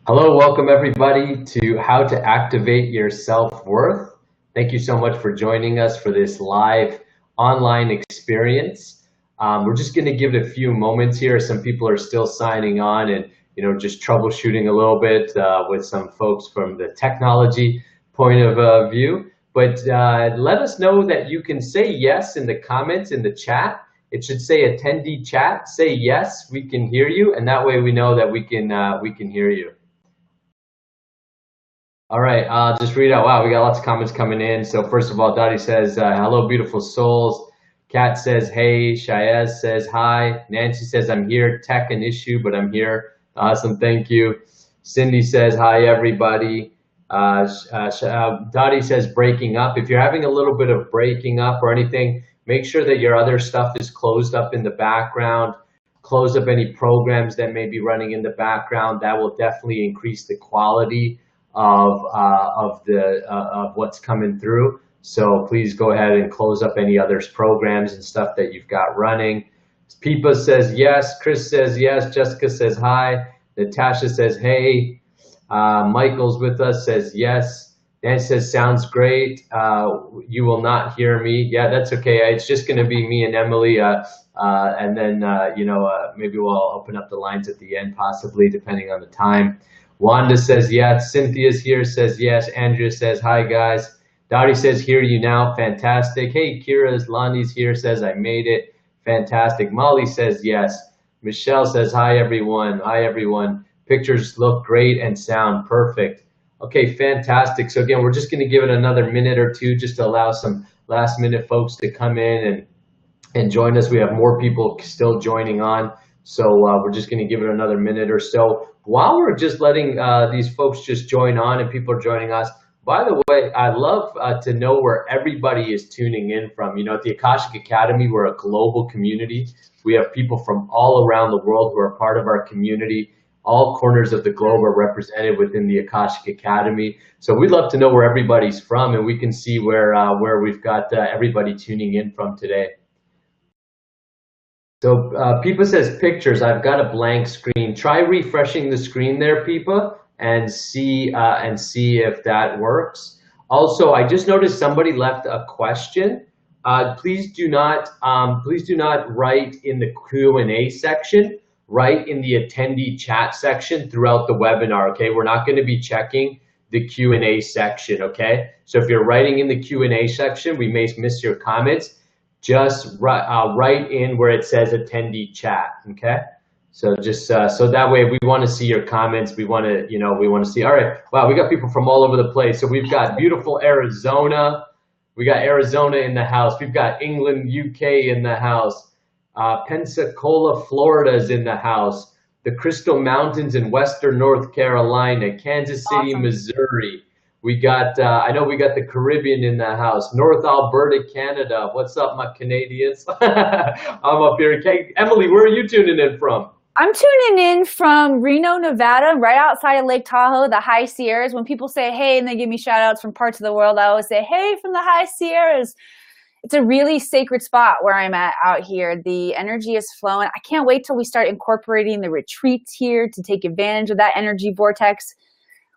Hello, welcome everybody to How to Activate Your Self-Worth. Thank you so much for joining us for this live online experience. We're just going to give it a few moments here. Some people are still signing on and just troubleshooting a little bit with some folks from the technology point of view. But let us know that you can say yes in the comments in the chat. It should say attendee chat. Say yes, we can hear you, and that way we know that we can hear you. All right, I'll just read out. Wow, we got lots of comments coming in. So first of all, Dottie says, hello, beautiful souls. Kat says, hey. Shayez says, hi. Nancy says, I'm here. Tech an issue, but I'm here. Awesome, thank you. Cindy says, hi, everybody. Dottie says, breaking up. If you're having a little bit of breaking up or anything, make sure that your other stuff is closed up in the background. Close up any programs that may be running in the background. That will definitely increase the quality of what's coming through. So please go ahead and close up any other programs and stuff that you've got running. Peepa says yes. Chris says yes. Jessica says hi. Natasha says hey. Michael's with us, says yes. Dan says sounds great. You will not hear me. Yeah, that's okay. It's just going to be me and Emily. And then maybe we'll open up the lines at the end, possibly, depending on the time. Wanda says yes. Cynthia's here, says yes. Andrea says hi, guys. Dottie says hear you now. Fantastic. Hey, Kira's Lonnie's here, says I made it. Fantastic. Molly says yes. Michelle says hi, everyone. Hi, everyone. Pictures look great and sound perfect. Okay, fantastic. So again, we're just going to give it another minute or two just to allow some last minute folks to come in and join us. We have more people still joining on. So we're just going to give it another minute or so. While we're just letting these folks just join on and people are joining us, by the way, I love to know where everybody is tuning in from. At the Akashic Academy, we're a global community. We have people from all around the world who are part of our community. All corners of the globe are represented within the Akashic Academy. So we'd love to know where everybody's from, and we can see where we've got everybody tuning in from today. So Peepa says pictures. I've got a blank screen. Try refreshing the screen there, Peepa, and see if that works. Also, I just noticed somebody left a question. Please do not write in the Q&A section. Write in the attendee chat section throughout the webinar. Okay, we're not going to be checking the Q&A section. Okay, so if you're writing in the Q&A section, we may miss your comments. Just write in where it says attendee chat. Okay, so just so that way we want to see your comments. We want to see. All right, wow, we got people from all over the place. So we've got beautiful Arizona. We got Arizona in the house. We've got England, UK in the house. Pensacola, Florida is in the house. The Crystal Mountains in Western North Carolina. Kansas City, awesome. Missouri. We got, I know we got the Caribbean in the house. North Alberta, Canada. What's up, my Canadians? I'm up here. Emily, where are you tuning in from? I'm tuning in from Reno, Nevada, right outside of Lake Tahoe, the High Sierras. When people say, hey, and they give me shout outs from parts of the world, I always say, hey, from the High Sierras. It's a really sacred spot where I'm at out here. The energy is flowing. I can't wait till we start incorporating the retreats here to take advantage of that energy vortex.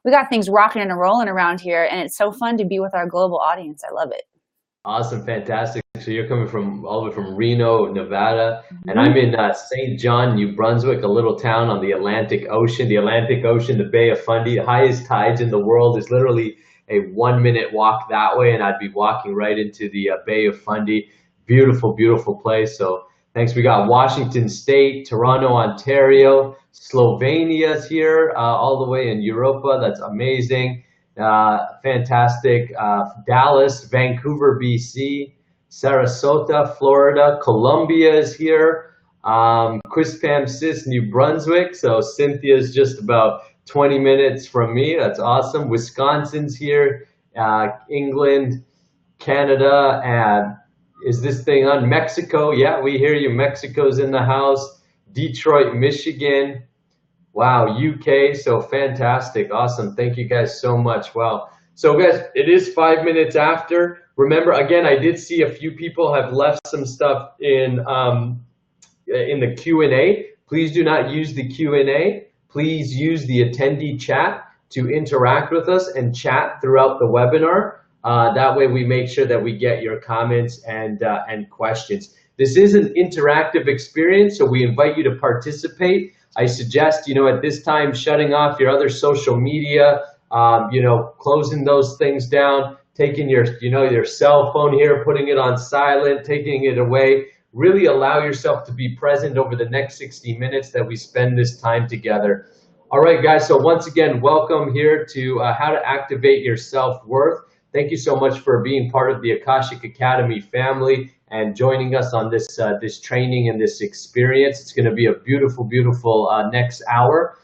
We got things rocking and rolling around here, and it's so fun to be with our global audience. I love it. Awesome, fantastic. So you're coming from all the way from Reno, Nevada, and I'm in St. John, New Brunswick, a little town on the Atlantic Ocean. The Atlantic Ocean, the Bay of Fundy, the highest tides in the world is literally a 1-minute walk that way, and I'd be walking right into the Bay of Fundy. Beautiful, beautiful place. So thanks. We got Washington State, Toronto, Ontario, Slovenia's here, all the way in Europa. That's amazing. Fantastic. Dallas, Vancouver, BC, Sarasota, Florida, Colombia is here. Quispamsis, New Brunswick. So Cynthia's just about 20 minutes from me. That's awesome. Wisconsin's here. England, Canada, and is this thing on? Mexico? Yeah, we hear you. Mexico's in the house. Detroit, Michigan. Wow, UK. So fantastic. Awesome. Thank you guys so much. Wow. So guys, it is 5 minutes after. Remember, again, I did see a few people have left some stuff in the Q&A. Please do not use the Q&A. please use the attendee chat to interact with us and chat throughout the webinar. That way we make sure that we get your comments and questions. This is an interactive experience, so we invite you to participate. I suggest, at this time, shutting off your other social media, closing those things down, taking your cell phone here, putting it on silent, taking it away. Really allow yourself to be present over the next 60 minutes that we spend this time together. All right, guys, so once again, welcome here to How to Activate Your Self-Worth. Thank you so much for being part of the Akashic Academy family and joining us on this this training and this experience. It's going to be a beautiful, beautiful next hour.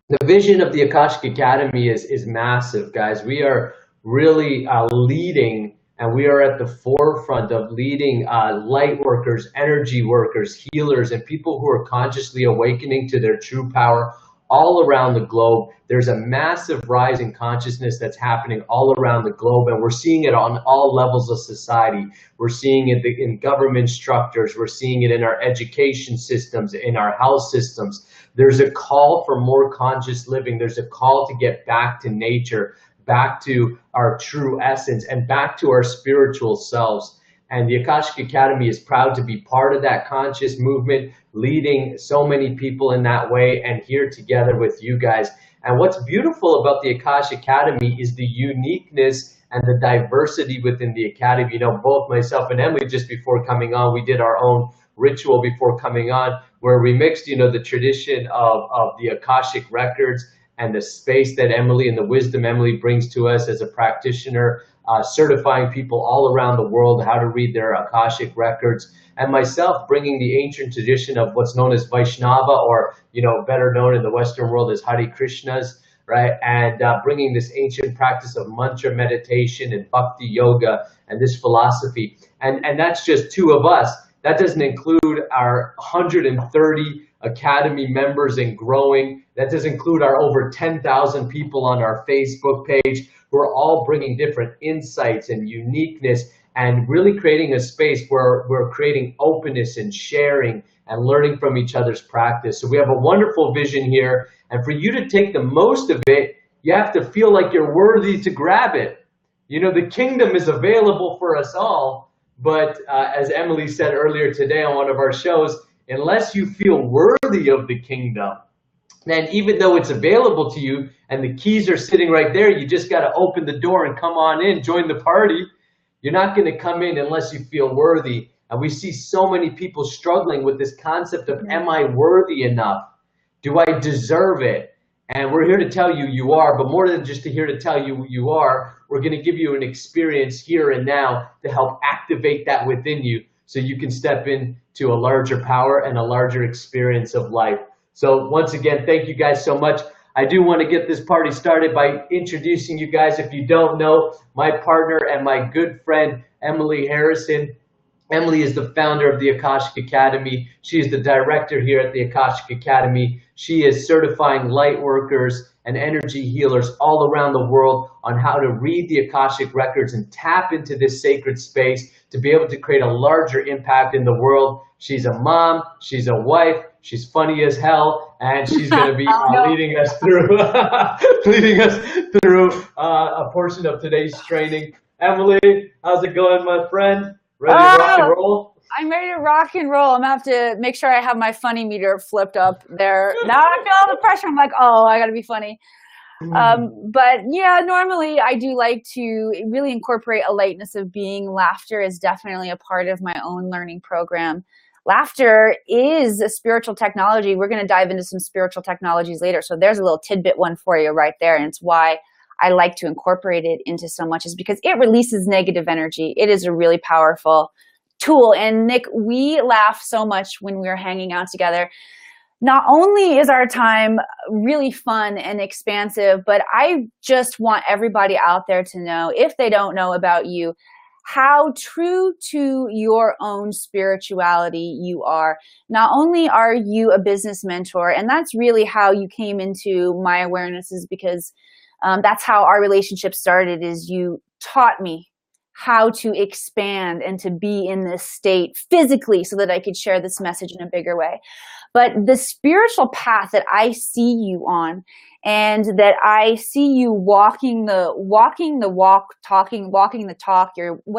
The vision of the Akashic Academy is massive, guys. We are really leading, and we are at the forefront of leading light workers, energy workers, healers, and people who are consciously awakening to their true power all around the globe. There's a massive rise in consciousness that's happening all around the globe, and we're seeing it on all levels of society. We're seeing it in government structures. We're seeing it in our education systems, in our health systems. There's a call for more conscious living. There's a call to get back to nature, back to our true essence, and back to our spiritual selves. And the Akashic Academy is proud to be part of that conscious movement, leading so many people in that way, and here together with you guys. And what's beautiful about the Akashic Academy is the uniqueness and the diversity within the Academy. Both myself and Emily, just before coming on, we did our own ritual before coming on, where we mixed, the tradition of the Akashic Records and the space that Emily and the wisdom Emily brings to us as a practitioner, certifying people all around the world how to read their Akashic Records, and myself bringing the ancient tradition of what's known as Vaishnava, or better known in the Western world as Hare Krishnas, right? And bringing this ancient practice of mantra meditation and bhakti yoga and this philosophy, and that's just two of us. That doesn't include our 130 Academy members and growing. That does include our over 10,000 people on our Facebook page who are all bringing different insights and uniqueness, and really creating a space where we're creating openness and sharing and learning from each other's practice. So we have a wonderful vision here, and for you to take the most of it, you have to feel like you're worthy to grab it. The kingdom is available for us all, but as Emily said earlier today on one of our shows, unless you feel worthy of the kingdom, then even though it's available to you and the keys are sitting right there, you just got to open the door and come on in, join the party. You're not going to come in unless you feel worthy. And we see so many people struggling with this concept of, am I worthy enough? Do I deserve it? And we're here to tell you you are, but more than just here to tell you you are, we're going to give you an experience here and now to help activate that within you so you can step into a larger power and a larger experience of life. So once again, thank you guys so much. I do want to get this party started by introducing you guys, if you don't know, my partner and my good friend, Emily Harrison. Emily is the founder of the Akashic Academy. She is the director here at the Akashic Academy. She is certifying light workers and energy healers all around the world on how to read the Akashic Records and tap into this sacred space to be able to create a larger impact in the world. She's a mom, she's a wife, she's funny as hell, and she's going to be leading us through a portion of today's training. Emily, how's it going, my friend? Ready to rock and roll? I'm ready to rock and roll. I'm going to have to make sure I have my funny meter flipped up there. Now I feel all the pressure. I'm like, I got to be funny. But yeah, normally I do like to really incorporate a lightness of being. Laughter is definitely a part of my own learning program. Laughter is a spiritual technology. We're going to dive into some spiritual technologies later. So there's a little tidbit one for you right there. And it's why I like to incorporate it into so much, is because it releases negative energy. It is a really powerful tool. And Nick, we laugh so much when we're hanging out together. Not only is our time really fun and expansive, but I just want everybody out there to know, if they don't know about you, how true to your own spirituality you are. Not only are you a business mentor, and that's really how you came into my awareness, is because that's how our relationship started, is you taught me how to expand and to be in this state physically so that I could share this message in a bigger way. but the spiritual path that I see you on, and that I see you walking the walk, walking the talk.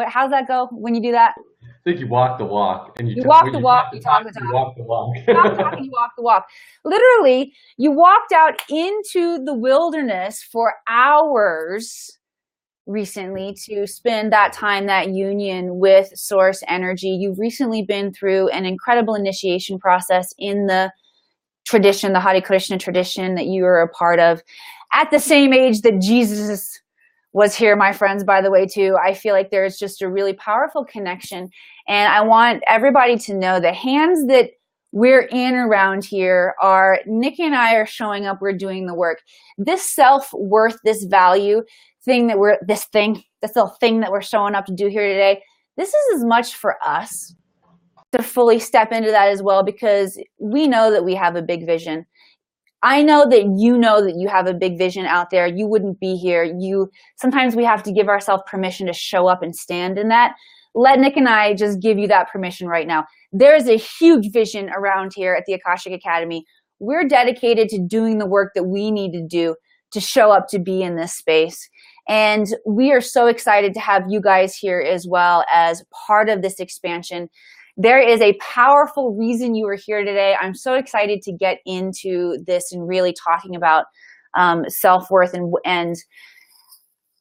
How's that go when you do that? I think you walk the walk, and you walk the walk, you talk the talk. You walk the walk. You walk the talk, you walk the walk. Literally, you walked out into the wilderness for hours recently to spend that time, that union with source energy. You've recently been through an incredible initiation process in the tradition, the Hare Krishna tradition that you are a part of, at the same age that Jesus was here, my friends, by the way, too. I feel like there's just a really powerful connection. And I want everybody to know the hands that we're in around here are Nick and I are showing up. We're doing the work. This self-worth, this value thing that this little thing that we're showing up to do here today, this is as much for us to fully step into that as well, because we know that we have a big vision. I know that you have a big vision out there. You wouldn't be here. Sometimes we have to give ourselves permission to show up and stand in that. Let Nick and I just give you that permission right now. There's a huge vision around here at the Akashic Academy. We're dedicated to doing the work that we need to do to show up to be in this space. And we are so excited to have you guys here as well as part of this expansion. There is a powerful reason you are here today. I'm so excited to get into this and really talking about self-worth and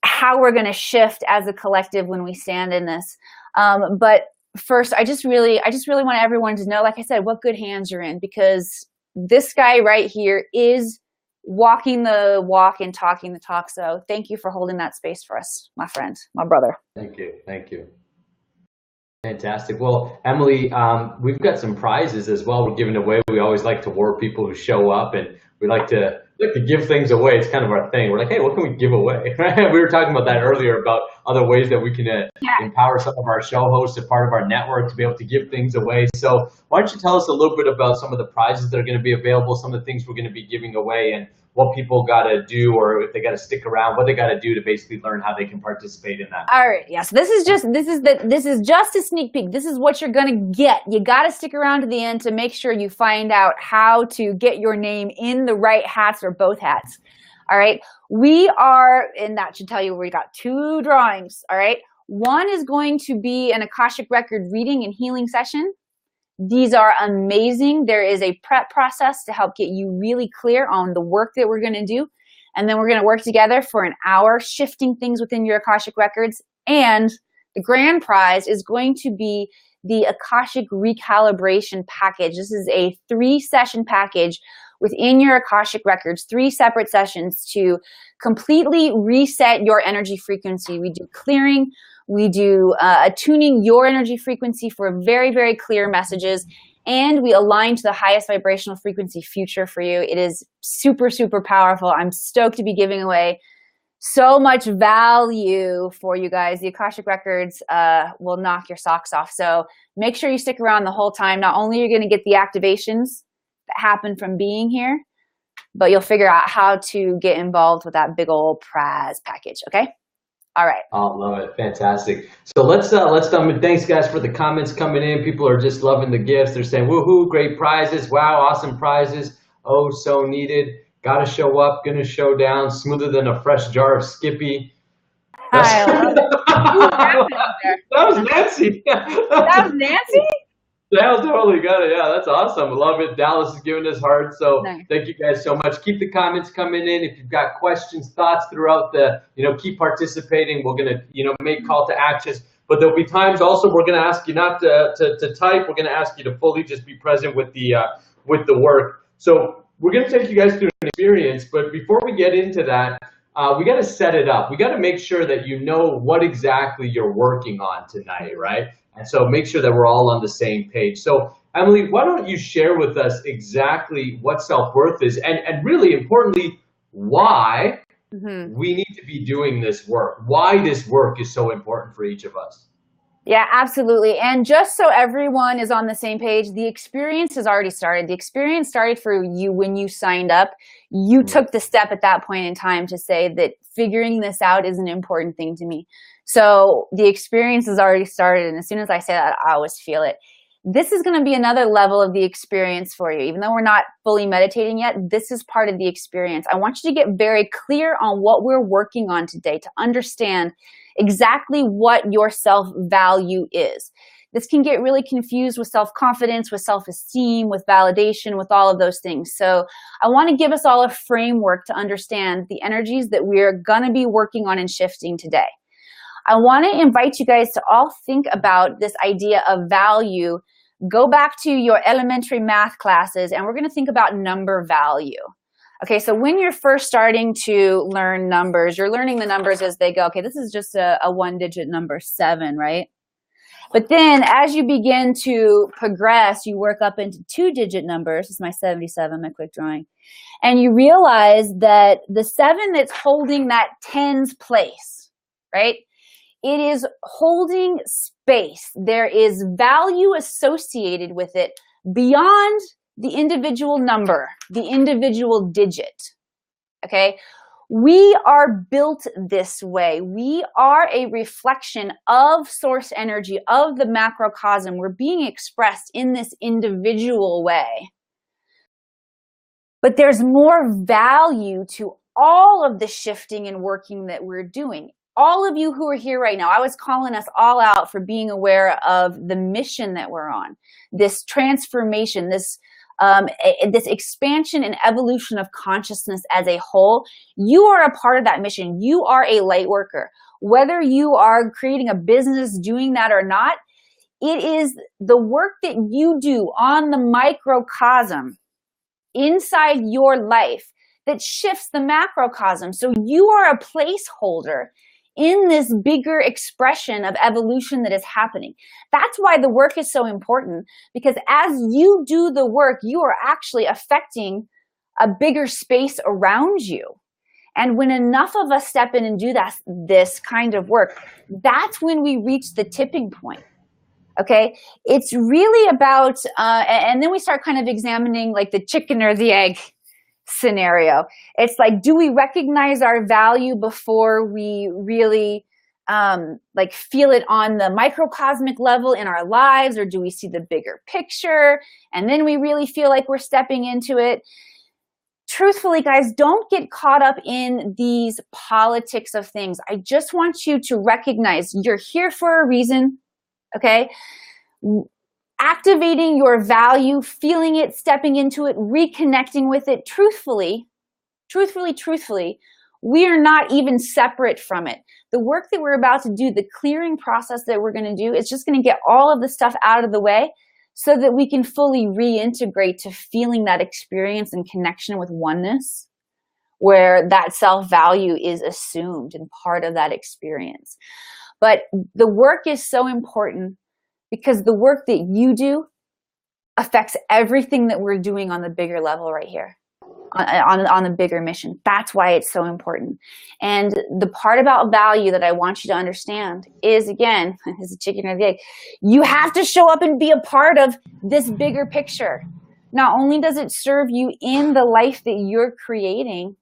how we're going to shift as a collective when we stand in this. But first, I just really want everyone to know, like I said, what good hands you're in, because this guy right here is walking the walk and talking the talk. So thank you for holding that space for us, my friend, my brother. Thank you. Thank you. Fantastic. Well, Emily, we've got some prizes as well we're giving away. We always like to reward people who show up, and we like to give things away. It's kind of our thing. We're like, hey, what can we give away? We were talking about that earlier, about other ways that we can empower some of our show hosts, a part of our network, to be able to give things away. So why don't you tell us a little bit about some of the prizes that are going to be available, some of the things we're going to be giving away, and what people got to do, or if they got to stick around, what they got to do to basically learn how they can participate in that. All right. Yeah. So this is just a sneak peek. This is what you're going to get. You got to stick around to the end to make sure you find out how to get your name in the right hats or both hats. All right. And that should tell you we got 2 drawings. All right. One is going to be an Akashic Record reading and healing session. These are amazing. There is a prep process to help get you really clear on the work that we're going to do. And then we're going to work together for an hour, shifting things within your Akashic Records. And the grand prize is going to be the Akashic Recalibration Package. This is a 3-session package within your Akashic Records, 3 separate sessions to completely reset your energy frequency. We do clearing. We do attuning your energy frequency for very, very clear messages, and we align to the highest vibrational frequency future for you. It is super, super powerful. I'm stoked to be giving away so much value for you guys. The Akashic Records will knock your socks off. So make sure you stick around the whole time. Not only are you going to get the activations that happen from being here, but you'll figure out how to get involved with that big old prize package, okay? All right. Oh, love it. Fantastic. So let's thanks guys for the comments coming in. People are just loving the gifts. They're saying, woohoo, great prizes. Wow, awesome prizes. Oh, so needed. Got to show up, going to show down, smoother than a fresh jar of Skippy. I love it. That was Nancy. That was Nancy? Dal totally got it. Yeah, that's awesome. Love it. Dallas is giving us heart. So nice. Thank you guys so much. Keep the comments coming in. If you've got questions, thoughts throughout keep participating. We're going to, make call to actions. But there'll be times also we're going to ask you not to type. We're going to ask you to fully just be present with the work. So we're going to take you guys through an experience. But before we get into that, we got to set it up. We got to make sure that you know what exactly you're working on tonight, right? And so make sure that we're all on the same page. So Emily, why don't you share with us exactly what self-worth is, and really importantly, why we need to be doing this work, why this work is so important for each of us. Yeah, absolutely. And just so everyone is on the same page, the experience has already started. The experience started for you when you signed up. You took the step at that point in time to say that figuring this out is an important thing to me. So the experience has already started. And as soon as I say that, I always feel it. this is going to be another level of the experience for you. Even though we're not fully meditating yet, this is part of the experience. I want you to get very clear on what we're working on today to understand exactly what your self-value is. This can get really confused with self-confidence, with self-esteem, with validation, with all of those things. So I want to give us all a framework to understand the energies that we're going to be working on and shifting today. I want to invite you guys to all think about this idea of value. Go back to your elementary math classes, and we're going to think about number value. Okay, so when you're first starting to learn numbers, you're learning the numbers as they go. Okay, this is just a one-digit number, 7, right? But then as you begin to progress, you work up into 2-digit numbers. This is my 77, my quick drawing. And you realize that the 7 that's holding that tens place, right? It is holding space. There is value associated with it beyond the individual number, the individual digit, okay? We are built this way. We are a reflection of source energy, of the macrocosm. We're being expressed in this individual way. But there's more value to all of the shifting and working that we're doing. All of you who are here right now, I was calling us all out for being aware of the mission that we're on, this transformation, this expansion and evolution of consciousness as a whole. You are a part of that mission. You are a light worker. Whether you are creating a business doing that or not, it is the work that you do on the microcosm inside your life that shifts the macrocosm. So you are a placeholder in this bigger expression of evolution that is happening. That's why the work is so important, because as you do the work, you are actually affecting a bigger space around you. And when enough of us step in and do this kind of work, that's when we reach the tipping point. Okay, it's really about, and then we start kind of examining like the chicken or the egg scenario. It's like, do we recognize our value before we really like feel it on the microcosmic level in our lives, or do we see the bigger picture and then we really feel like we're stepping into it? Truthfully, guys, don't get caught up in these politics of things. I just want you to recognize you're here for a reason, okay? Activating your value, feeling it, stepping into it, reconnecting with it. Truthfully, we are not even separate from it. The work that we're about to do, the clearing process that we're going to do, is just going to get all of the stuff out of the way so that we can fully reintegrate to feeling that experience and connection with oneness, where that self-value is assumed and part of that experience. But the work is so important, because the work that you do affects everything that we're doing on the bigger level right here, on the bigger mission. That's why it's so important. And the part about value that I want you to understand is, again, is the chicken or the egg. You have to show up and be a part of this bigger picture. Not only does it serve you in the life that you're creating,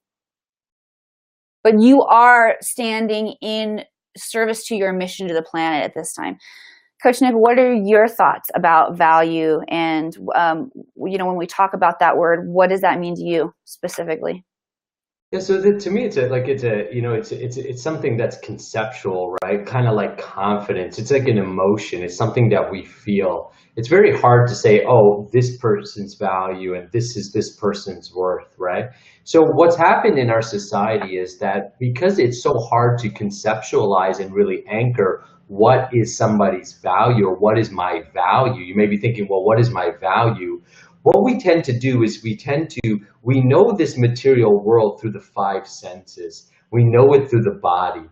but you are standing in service to your mission to the planet at this time. Coach Nick, what are your thoughts about value? And, you know, when we talk about that word, what does that mean to you specifically? Yeah, so to me, it's something that's conceptual, right? Kind of like confidence. It's like an emotion. It's something that we feel. It's very hard to say, oh, this person's value and this is this person's worth, right? So what's happened in our society is that because it's so hard to conceptualize and really anchor what is somebody's value or what is my value, you may be thinking, well, what is my value? What we tend to do is we know this material world through the 5 senses. We know it through the body.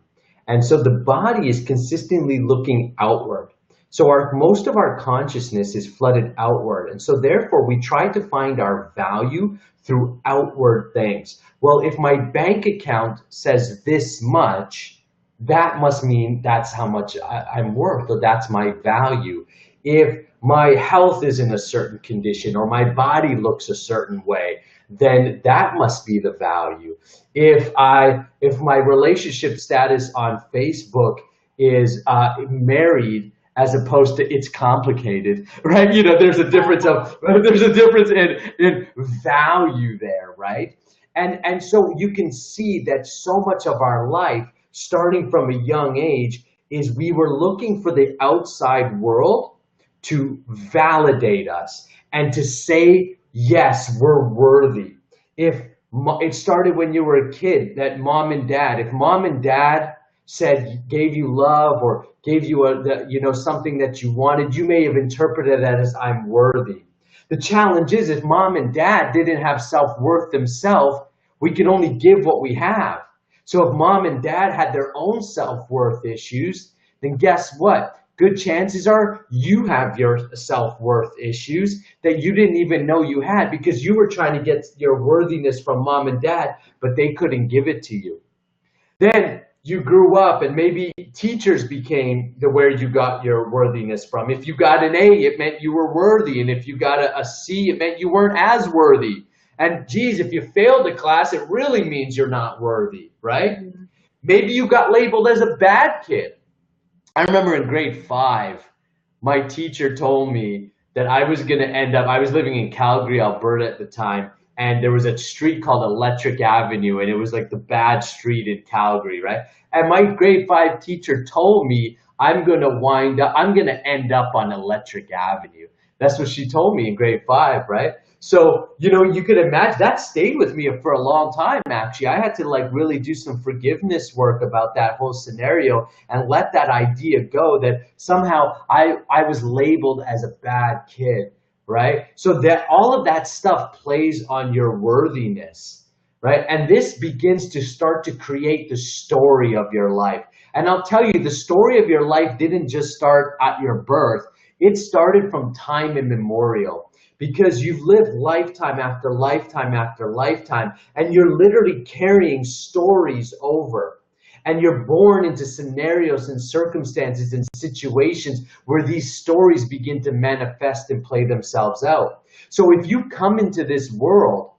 And so the body is consistently looking outward. So most of our consciousness is flooded outward. And so therefore we try to find our value through outward things. Well, if my bank account says this much, that must mean that's how much I'm worth, or that's my value. If my health is in a certain condition or my body looks a certain way, then that must be the value. If my relationship status on Facebook is married as opposed to it's complicated, right? You know, there's a difference in value there, right? And so you can see that so much of our life, starting from a young age, is we were looking for the outside world to validate us and to say, yes, we're worthy. If it started when you were a kid, that mom and dad, if mom and dad said, gave you love or gave you something that you wanted, you may have interpreted that as I'm worthy. The challenge is if mom and dad didn't have self-worth themselves, we can only give what we have. So if mom and dad had their own self-worth issues, then guess what? Good chances are you have your self-worth issues that you didn't even know you had because you were trying to get your worthiness from mom and dad, but they couldn't give it to you. Then you grew up and maybe teachers became where you got your worthiness from. If you got an A, it meant you were worthy. And if you got a C, it meant you weren't as worthy. And geez, if you failed a class, it really means you're not worthy, right? Mm-hmm. Maybe you got labeled as a bad kid. I remember in grade 5, my teacher told me that I was going to end up, I was living in Calgary, Alberta at the time, and there was a street called Electric Avenue, and it was like the bad street in Calgary, right? And my grade 5 teacher told me I'm going to end up on Electric Avenue. That's what she told me in grade 5, right? So, you know, you could imagine that stayed with me for a long time, actually. I had to like really do some forgiveness work about that whole scenario and let that idea go that somehow I was labeled as a bad kid, right? So that all of that stuff plays on your worthiness, right? And this begins to start to create the story of your life. And I'll tell you, the story of your life didn't just start at your birth. It started from time immemorial. Because you've lived lifetime after lifetime after lifetime, and you're literally carrying stories over. And you're born into scenarios and circumstances and situations where these stories begin to manifest and play themselves out. So if you come into this world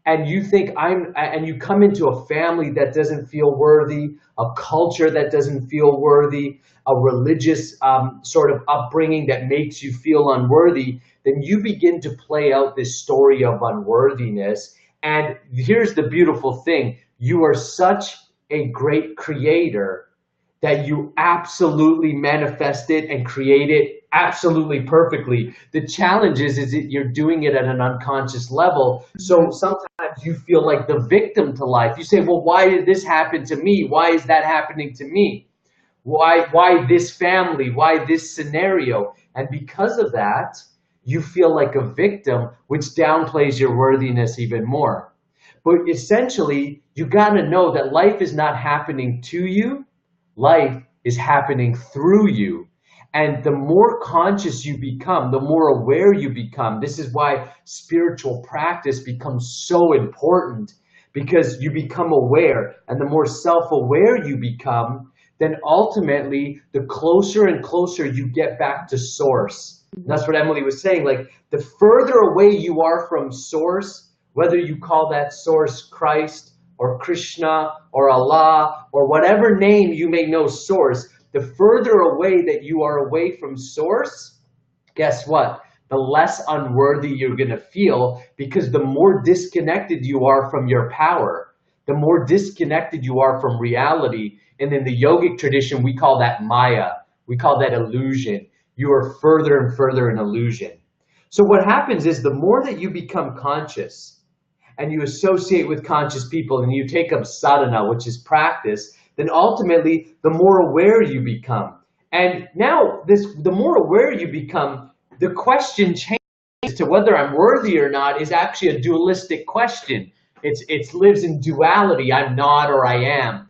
and you think and you come into a family that doesn't feel worthy, a culture that doesn't feel worthy, a religious sort of upbringing that makes you feel unworthy, then you begin to play out this story of unworthiness. And here's the beautiful thing. You are such a great creator that you absolutely manifest it and create it absolutely perfectly. The challenge is that you're doing it at an unconscious level. So sometimes you feel like the victim to life. You say, well, why did this happen to me? Why is that happening to me? Why this family? Why this scenario? And because of that, you feel like a victim, which downplays your worthiness even more. But essentially, you got to know that life is not happening to you. Life is happening through you. And the more conscious you become, the more aware you become. This is why spiritual practice becomes so important, because you become aware. And the more self-aware you become, then ultimately, the closer and closer you get back to source. That's what Emily was saying. Like, the further away you are from source, whether you call that source Christ or Krishna or Allah or whatever name you may know source, the further away that you are away from source, guess what? The less unworthy you're going to feel, because the more disconnected you are from your power, the more disconnected you are from reality. And in the yogic tradition, we call that Maya. We call that illusion. You are further and further in illusion. So what happens is the more that you become conscious and you associate with conscious people and you take up sadhana, which is practice, then ultimately the more aware you become. And now the more aware you become, the question changes to whether I'm worthy or not is actually a dualistic question. It lives in duality. I'm not or I am.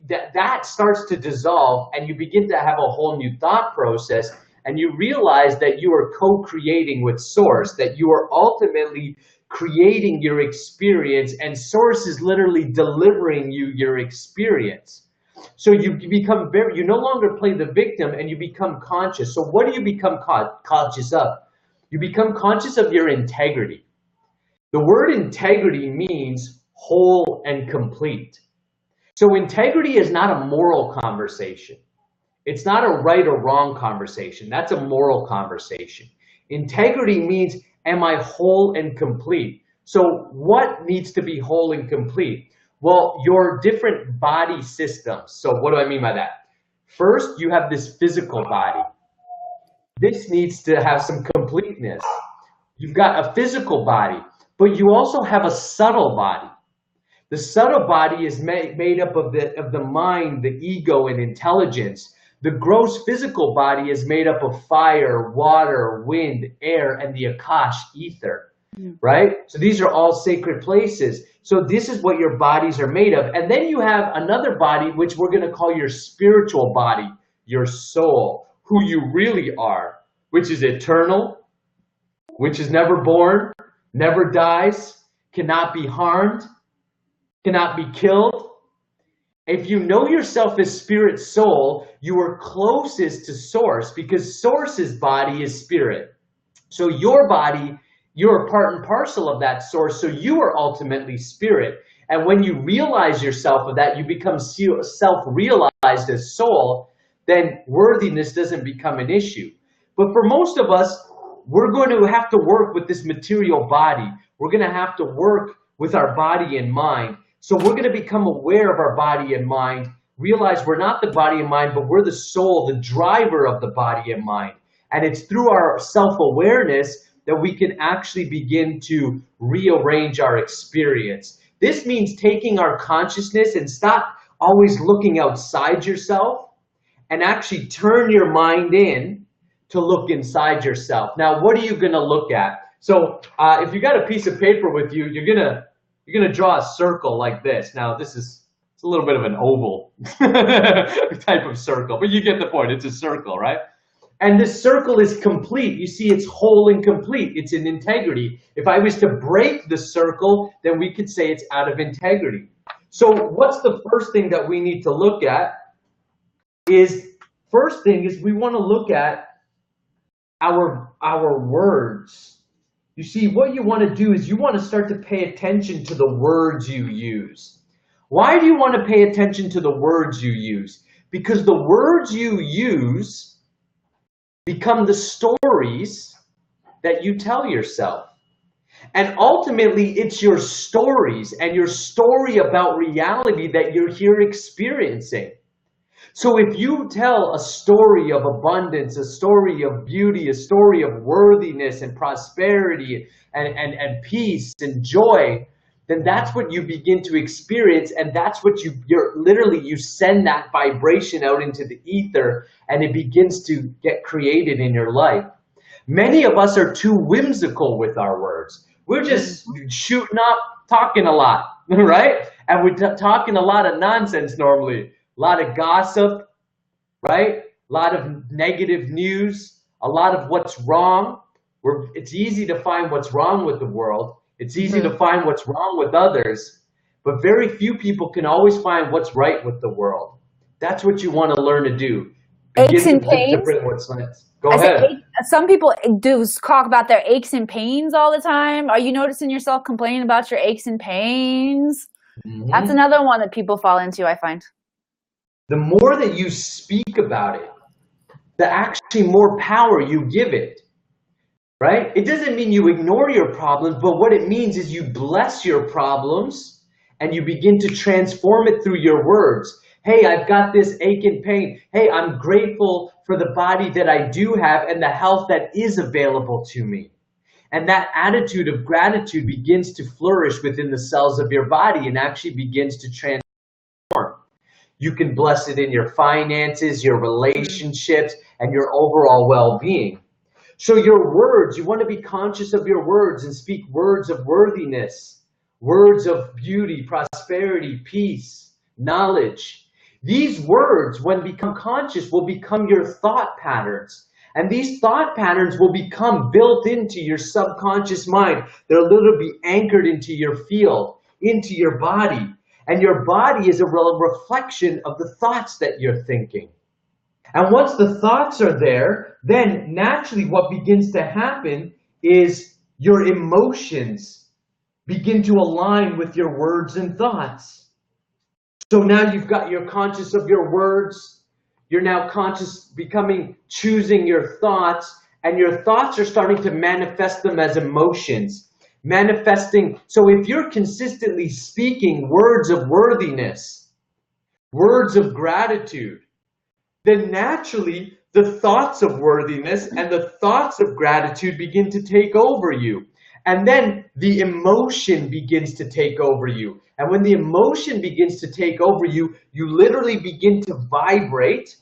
That starts to dissolve, and you begin to have a whole new thought process, and you realize that you are co-creating with source, that you are ultimately creating your experience, and source is literally delivering you your experience. So you no longer play the victim, and you become conscious. So what do you become conscious of? You become conscious of your integrity. The word integrity means whole and complete. So integrity is not a moral conversation. It's not a right or wrong conversation. That's a moral conversation. Integrity means, am I whole and complete? So what needs to be whole and complete? Well, your different body systems. So what do I mean by that? First, you have this physical body. This needs to have some completeness. You've got a physical body, but you also have a subtle body. The subtle body is made up of the mind, the ego, and intelligence. The gross physical body is made up of fire, water, wind, air, and the Akash ether, right? So these are all sacred places. So this is what your bodies are made of. And then you have another body, which we're going to call your spiritual body, your soul, who you really are, which is eternal, which is never born, never dies, cannot be harmed, cannot be killed. If you know yourself as spirit soul, you are closest to source, because source's body is spirit. So your body, you're part and parcel of that source, so you are ultimately spirit. And when you realize yourself of that, you become self-realized as soul, then worthiness doesn't become an issue. But for most of us, we're going to have to work with this material body. We're going to have to work with our body and mind. So we're going to become aware of our body and mind, realize we're not the body and mind, but we're the soul, the driver of the body and mind. And it's through our self-awareness that we can actually begin to rearrange our experience. This means taking our consciousness and stop always looking outside yourself and actually turn your mind in to look inside yourself. Now, what are you going to look at? So if you got a piece of paper with you, you're gonna draw a circle like this. Now, it's a little bit of an oval type of circle, but you get the point. It's a circle, right? And this circle is complete. You see, it's whole and complete. It's in integrity. If I was to break the circle, then we could say it's out of integrity. So what's the first thing that we need to look at first thing is we want to look at our words. You see, what you want to do is you want to start to pay attention to the words you use. Why do you want to pay attention to the words you use? Because the words you use become the stories that you tell yourself. And ultimately, it's your stories and your story about reality that you're here experiencing. So if you tell a story of abundance, a story of beauty, a story of worthiness and prosperity and peace and joy, then that's what you begin to experience, and that's what you send that vibration out into the ether, and it begins to get created in your life. Many of us are too whimsical with our words. We're just shooting up, talking a lot, right? And we're talking a lot of nonsense normally. A lot of gossip, right? A lot of negative news, a lot of what's wrong. It's easy to find what's wrong with the world. It's easy to find what's wrong with others, but very few people can always find what's right with the world. That's what you want to learn to do. Aches and pains. Go ahead. Some people do talk about their aches and pains all the time. Are you noticing yourself complaining about your aches and pains? That's another one that people fall into, I find. The more that you speak about it, the actually more power you give it, right? It doesn't mean you ignore your problems, but what it means is you bless your problems and you begin to transform it through your words. Hey, I've got this ache and pain. Hey, I'm grateful for the body that I do have and the health that is available to me. And that attitude of gratitude begins to flourish within the cells of your body and actually begins to transform. You can bless it in your finances, your relationships, and your overall well-being. So your words, you want to be conscious of your words and speak words of worthiness, words of beauty, prosperity, peace, knowledge. These words, when become conscious, will become your thought patterns. And these thought patterns will become built into your subconscious mind. They'll literally be anchored into your field, into your body. And your body is a reflection of the thoughts that you're thinking. And once the thoughts are there, then naturally what begins to happen is your emotions begin to align with your words and thoughts. So now you're conscious of your words, You're now conscious, choosing your thoughts, and your thoughts are starting to manifest them as emotions. Manifesting, so if you're consistently speaking words of worthiness, words of gratitude, then naturally the thoughts of worthiness and the thoughts of gratitude begin to take over you. And then the emotion begins to take over you. And when the emotion begins to take over you, you literally begin to vibrate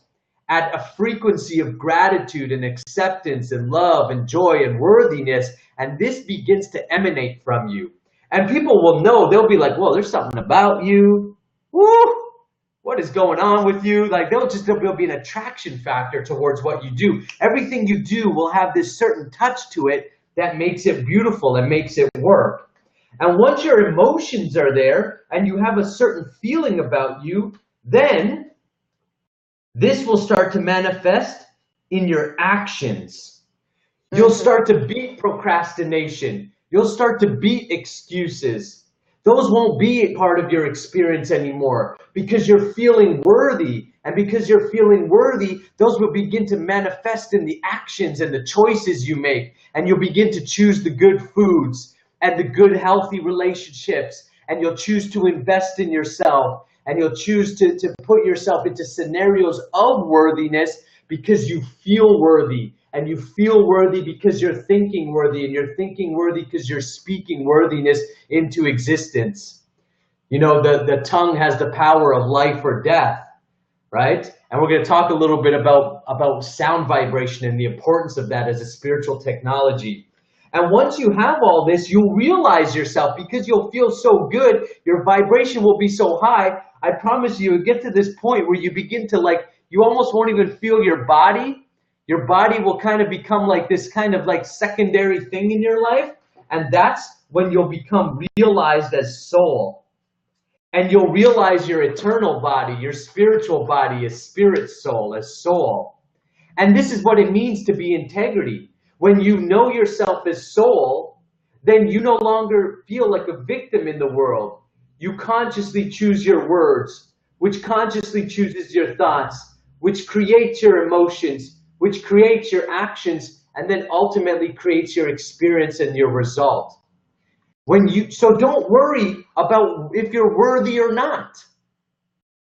at a frequency of gratitude and acceptance and love and joy and worthiness. And this begins to emanate from you. And people will know, they'll be like, well, there's something about you. Woo! What is going on with you? Like there'll be an attraction factor towards what you do. Everything you do will have this certain touch to it that makes it beautiful and makes it work. And once your emotions are there and you have a certain feeling about you, then this will start to manifest in your actions. You'll start to beat procrastination. You'll start to beat excuses. Those won't be a part of your experience anymore because you're feeling worthy. And because you're feeling worthy, those will begin to manifest in the actions and the choices you make. And you'll begin to choose the good foods and the good healthy relationships. And you'll choose to invest in yourself. And you'll choose to put yourself into scenarios of worthiness because you feel worthy. And you feel worthy because you're thinking worthy, and you're thinking worthy because you're speaking worthiness into existence. You know, the tongue has the power of life or death, right? And we're going to talk a little bit about sound vibration and the importance of that as a spiritual technology. And once you have all this, you'll realize yourself because you'll feel so good, your vibration will be so high. I promise you, you'll get to this point where you begin to you almost won't even feel your body. Your body will kind of become like this kind of secondary thing in your life. And that's when you'll become realized as soul. And you'll realize your eternal body, your spiritual body as spirit soul, as soul. And this is what it means to be integrity. When you know yourself as soul, then you no longer feel like a victim in the world. You consciously choose your words, which consciously chooses your thoughts, which creates your emotions, which creates your actions, and then ultimately creates your experience and your result. So don't worry about if you're worthy or not.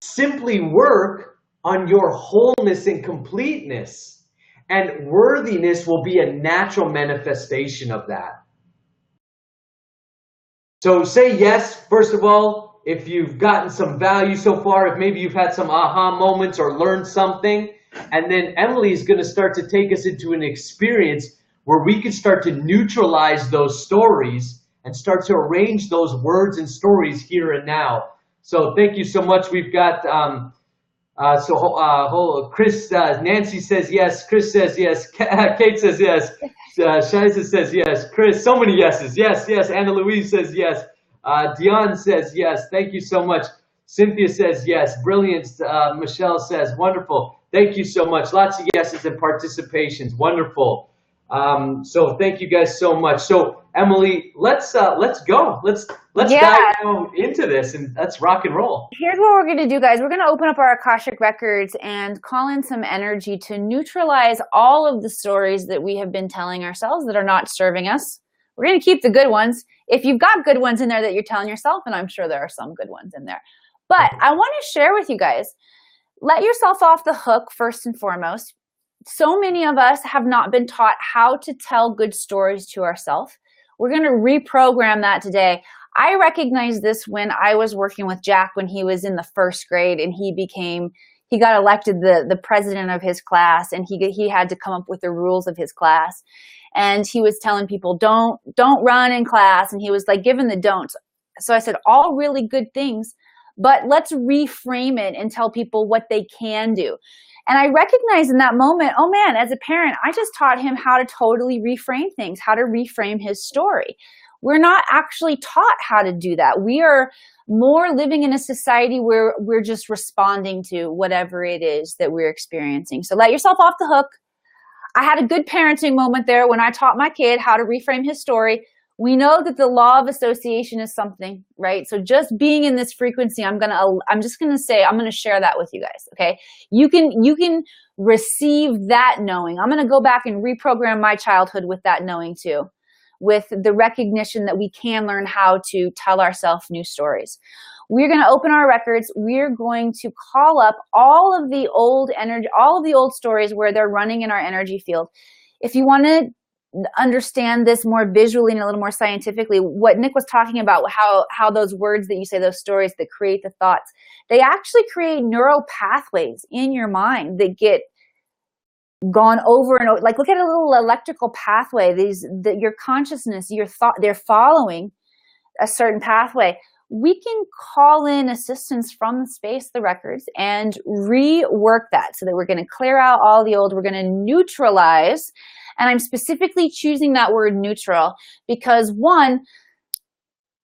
Simply work on your wholeness and completeness, and worthiness will be a natural manifestation of that. So say yes, first of all, if you've gotten some value so far, if maybe you've had some aha moments or learned something. And then Emily is going to start to take us into an experience where we can start to neutralize those stories and start to arrange those words and stories here and now. So thank you so much. We've got, Chris, Nancy says yes. Chris says yes. Kate says yes. Shiza says yes. Chris, so many yeses. Yes, yes. Anna Louise says yes. Dion says yes. Thank you so much. Cynthia says yes. Brilliant. Michelle says wonderful. Thank you so much. Lots of yeses and participations. Wonderful. So thank you guys so much. So Emily, let's go. Let's dive into this and let's rock and roll. Here's what we're going to do, guys. We're going to open up our Akashic Records and call in some energy to neutralize all of the stories that we have been telling ourselves that are not serving us. We're going to keep the good ones. If you've got good ones in there that you're telling yourself, and I'm sure there are some good ones in there. But I want to share with you guys, let yourself off the hook first and foremost. So many of us have not been taught how to tell good stories to ourselves. We're going to reprogram that today. I recognized this when I was working with Jack when he was in the first grade and he got elected the president of his class, and he had to come up with the rules of his class. And he was telling people, don't run in class. And he was like giving the don'ts. So I said, all really good things, but let's reframe it and tell people what they can do. And I recognized in that moment, oh man, as a parent, I just taught him how to totally reframe things, how to reframe his story. We're not actually taught how to do that. We are more living in a society where we're just responding to whatever it is that we're experiencing. So let yourself off the hook. I had a good parenting moment there when I taught my kid how to reframe his story. We know that the law of association is something, right? So just being in this frequency, I'm going to share that with you guys. Okay. You can receive that knowing. I'm going to go back and reprogram my childhood with that knowing too, with the recognition that we can learn how to tell ourselves new stories. We're going to open our records. We're going to call up all of the old energy, all of the old stories where they're running in our energy field. If you want to understand this more visually and a little more scientifically, what Nick was talking about, how those words that you say, those stories that create the thoughts, they actually create neural pathways in your mind that get gone over and over. Like, look at a little electrical pathway. Your consciousness, your thought, they're following a certain pathway. We can call in assistance from the space, the records, and rework that so that we're going to clear out all the old, we're going to neutralize. And I'm specifically choosing that word neutral because, one,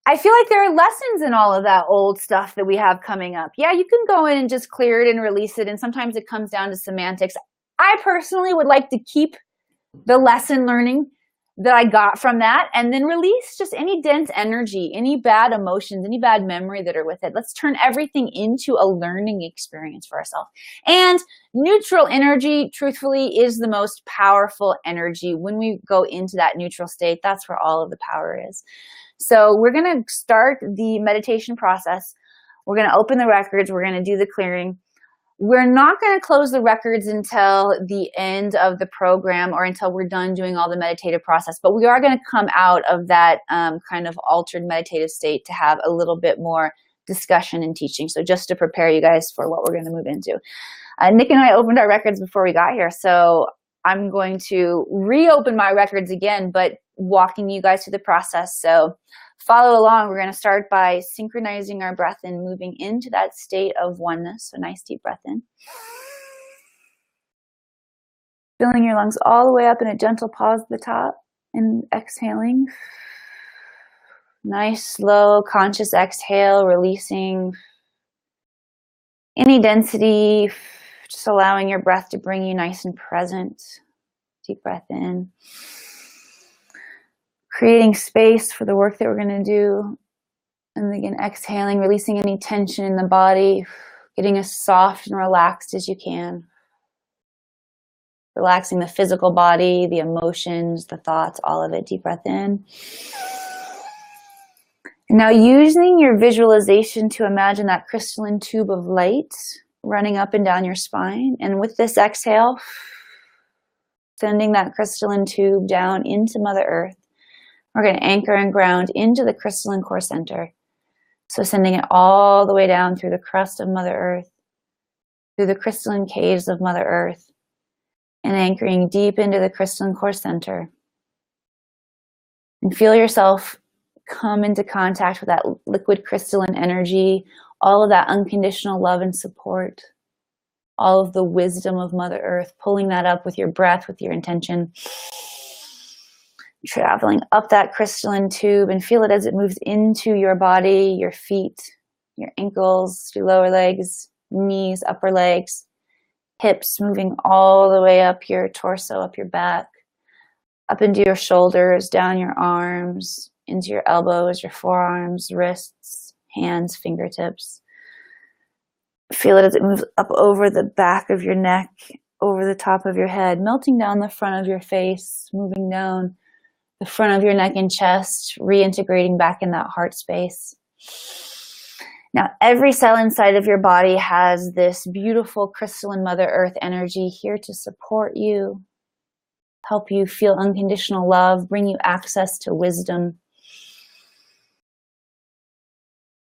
I feel like there are lessons in all of that old stuff that we have coming up. Yeah, you can go in and just clear it and release it, and sometimes it comes down to semantics. I personally would like to keep the lesson learning that I got from that and then release just any dense energy, any bad emotions, any bad memory that are with it. Let's turn everything into a learning experience for ourselves. And neutral energy, truthfully, is the most powerful energy. When we go into that neutral state, that's where all of the power is. So we're going to start the meditation process. We're going to open the records. We're going to do the clearing. We're not going to close the records until the end of the program or until we're done doing all the meditative process, but we are going to come out of that kind of altered meditative state to have a little bit more discussion and teaching. So just to prepare you guys for what we're going to move into. Nick and I opened our records before we got here, so I'm going to reopen my records again, but walking you guys through the process. So follow along. We're going to start by synchronizing our breath and moving into that state of oneness. So nice deep breath in. Filling your lungs all the way up in a gentle pause at the top and exhaling. Nice, slow, conscious exhale, releasing any density, just allowing your breath to bring you nice and present. Deep breath in. Creating space for the work that we're going to do. And again, exhaling, releasing any tension in the body, getting as soft and relaxed as you can. Relaxing the physical body, the emotions, the thoughts, all of it. Deep breath in. And now using your visualization to imagine that crystalline tube of light running up and down your spine. And with this exhale, sending that crystalline tube down into Mother Earth. We're going to anchor and ground into the crystalline core center. So sending it all the way down through the crust of Mother Earth, through the crystalline caves of Mother Earth, and anchoring deep into the crystalline core center. And feel yourself come into contact with that liquid crystalline energy, all of that unconditional love and support, all of the wisdom of Mother Earth, pulling that up with your breath, with your intention. Traveling up that crystalline tube and feel it as it moves into your body, your feet, your ankles, your lower legs, knees, upper legs, hips, moving all the way up your torso, up your back, up into your shoulders, down your arms, into your elbows, your forearms, wrists, hands, fingertips. Feel it as it moves up over the back of your neck, over the top of your head, melting down the front of your face, moving down the front of your neck and chest, reintegrating back in that heart space. Now, every cell inside of your body has this beautiful crystalline Mother Earth energy here to support you, help you feel unconditional love, bring you access to wisdom.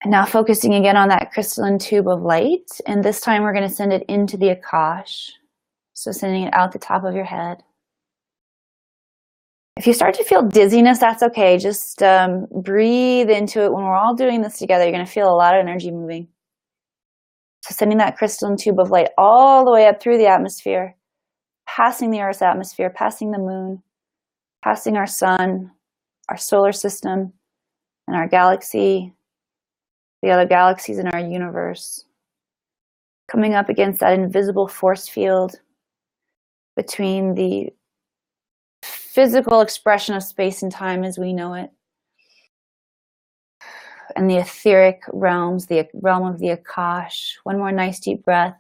And now focusing again on that crystalline tube of light, and this time we're going to send it into the Akash. So sending it out the top of your head. If you start to feel dizziness, that's okay. Just breathe into it. When we're all doing this together, you're going to feel a lot of energy moving. So sending that crystalline tube of light all the way up through the atmosphere, passing the Earth's atmosphere, passing the moon, passing our sun, our solar system, and our galaxy, the other galaxies in our universe, coming up against that invisible force field between the physical expression of space and time as we know it and the etheric realms, the realm of the Akash. One more nice deep breath.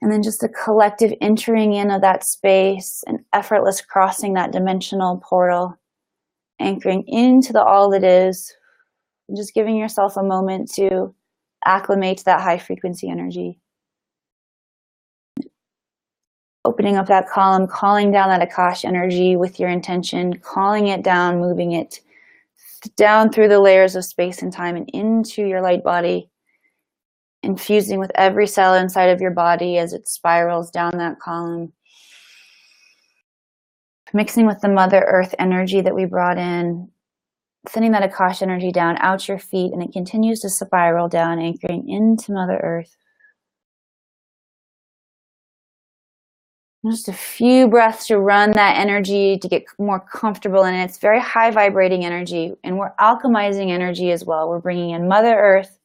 And then just a collective entering in of that space, an effortless crossing that dimensional portal, anchoring into the all that is, and just giving yourself a moment to acclimate to that high frequency energy. Opening up that column, calling down that Akash energy with your intention, calling it down, moving it down through the layers of space and time and into your light body, infusing with every cell inside of your body as it spirals down that column. Mixing with the Mother Earth energy that we brought in, sending that Akash energy down out your feet, and it continues to spiral down, anchoring into Mother Earth. Just a few breaths to run that energy to get more comfortable in it. It's very high vibrating energy, and we're alchemizing energy as well. We're bringing in Mother Earth,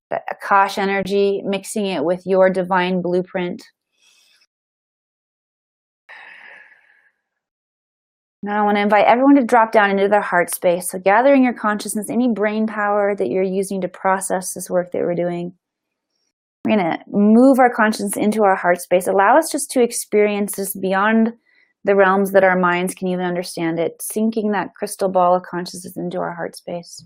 that Akash energy, mixing it with your divine blueprint. Now I want to invite everyone to drop down into their heart space. So gathering your consciousness, any brain power that you're using to process this work that we're doing. We're going to move our consciousness into our heart space. Allow us just to experience this beyond the realms that our minds can even understand it, sinking that crystal ball of consciousness into our heart space.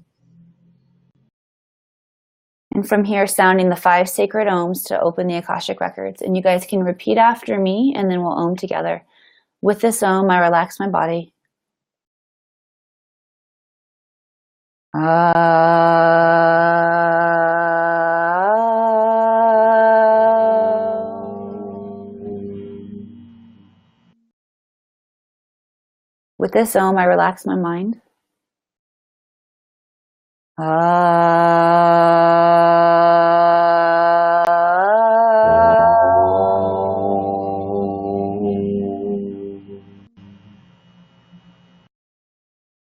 And from here, sounding the 5 sacred ohms to open the Akashic Records. And you guys can repeat after me, and then we'll ohm together. With this ohm, I relax my body. With this ohm, I relax my mind.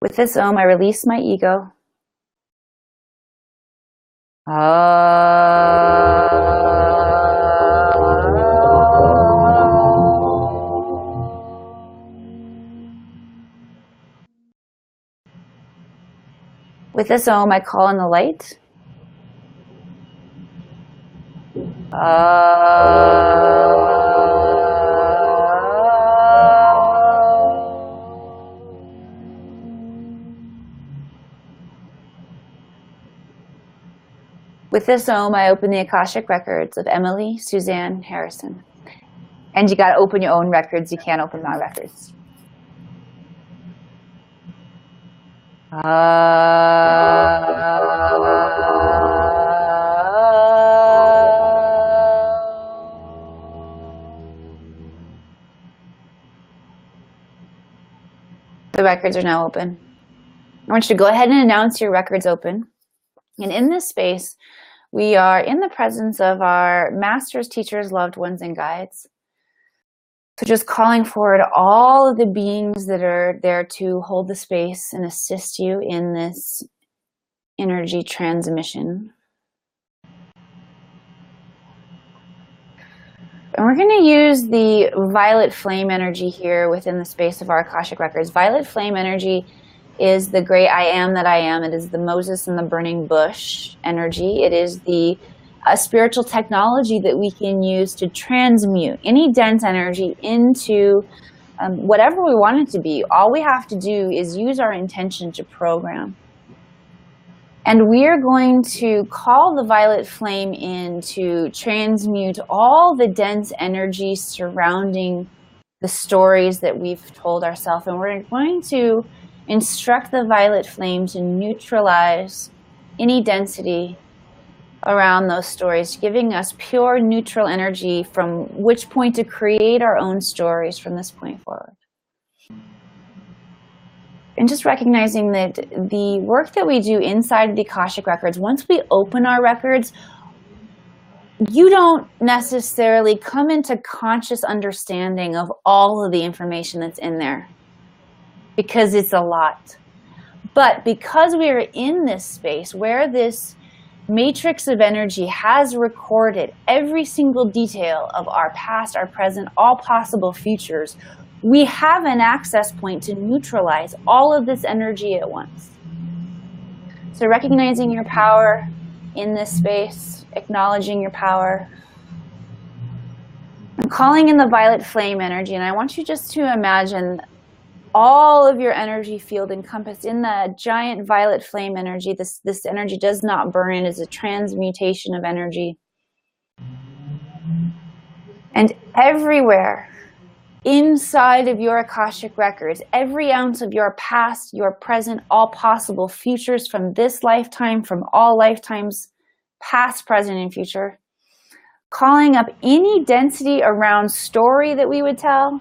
With this ohm, I release my ego. With this ohm, I call in the light. With this ohm, I open the Akashic Records of Emily Suzanne Harrison. And you got to open your own records. You can't open my records. The records are now open. I want you to go ahead and announce your records open. And in this space, we are in the presence of our masters, teachers, loved ones, and guides. So just calling forward all of the beings that are there to hold the space and assist you in this energy transmission. And we're going to use the violet flame energy here within the space of our Akashic Records. Violet flame energy is the great I am that I am. It is the Moses and the burning bush energy. It is the spiritual technology that we can use to transmute any dense energy into whatever we want it to be. All we have to do is use our intention to program. And we are going to call the violet flame in to transmute all the dense energy surrounding the stories that we've told ourselves. And we're going to instruct the violet flame to neutralize any density around those stories, giving us pure neutral energy from which point to create our own stories from this point forward. And just recognizing that the work that we do inside of the Akashic Records, once we open our records, you don't necessarily come into conscious understanding of all of the information that's in there, because it's a lot. But because we are in this space where this matrix of energy has recorded every single detail of our past, our present, all possible futures, we have an access point to neutralize all of this energy at once. So recognizing your power in this space, acknowledging your power. I'm calling in the violet flame energy, and I want you just to imagine all of your energy field encompassed in the giant violet flame energy. This energy does not burn. It is a transmutation of energy. And everywhere inside of your Akashic records, every ounce of your past, your present, all possible futures from this lifetime, from all lifetimes, past, present, and future, calling up any density around story that we would tell,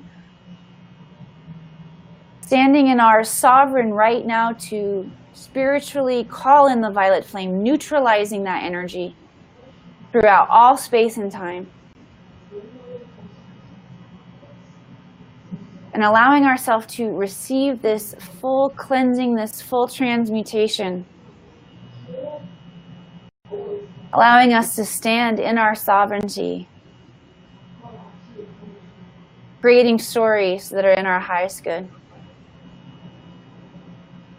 standing in our sovereign right now to spiritually call in the violet flame, neutralizing that energy throughout all space and time. And allowing ourselves to receive this full cleansing, this full transmutation. Allowing us to stand in our sovereignty. Creating stories that are in our highest good.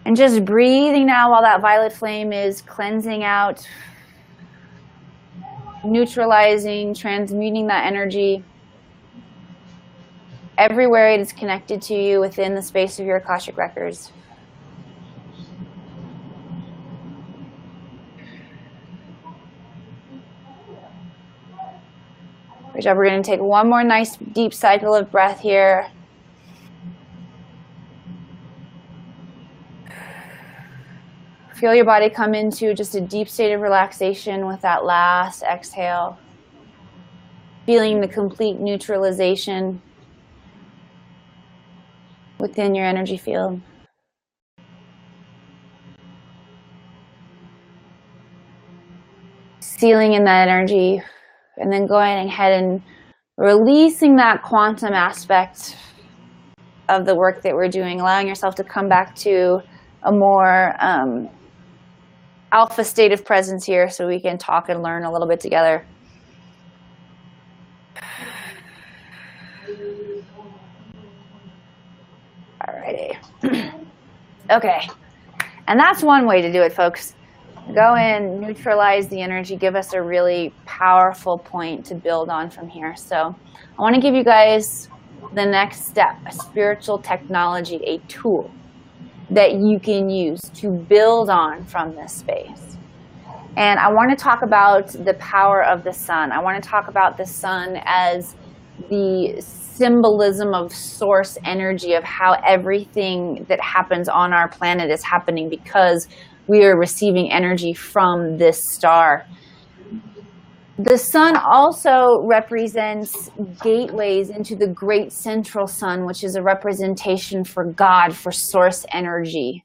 And just breathing now while that violet flame is cleansing out, neutralizing, transmuting that energy. Everywhere it is connected to you within the space of your Akashic records. Great job. We're going to take one more nice deep cycle of breath here. Feel your body come into just a deep state of relaxation with that last exhale. Feeling the complete neutralization within your energy field. Sealing in that energy, and then going ahead and releasing that quantum aspect of the work that we're doing, allowing yourself to come back to a more alpha state of presence here so we can talk and learn a little bit together. Alrighty. Okay. And that's one way to do it, folks. Go in, neutralize the energy, give us a really powerful point to build on from here. So I want to give you guys the next step, a spiritual technology, a tool that you can use to build on from this space. And I want to talk about the power of the sun. I want to talk about the sun as the symbolism of source energy, of how everything that happens on our planet is happening because we are receiving energy from this star. The sun also represents gateways into the great central sun, which is a representation for God, for source energy.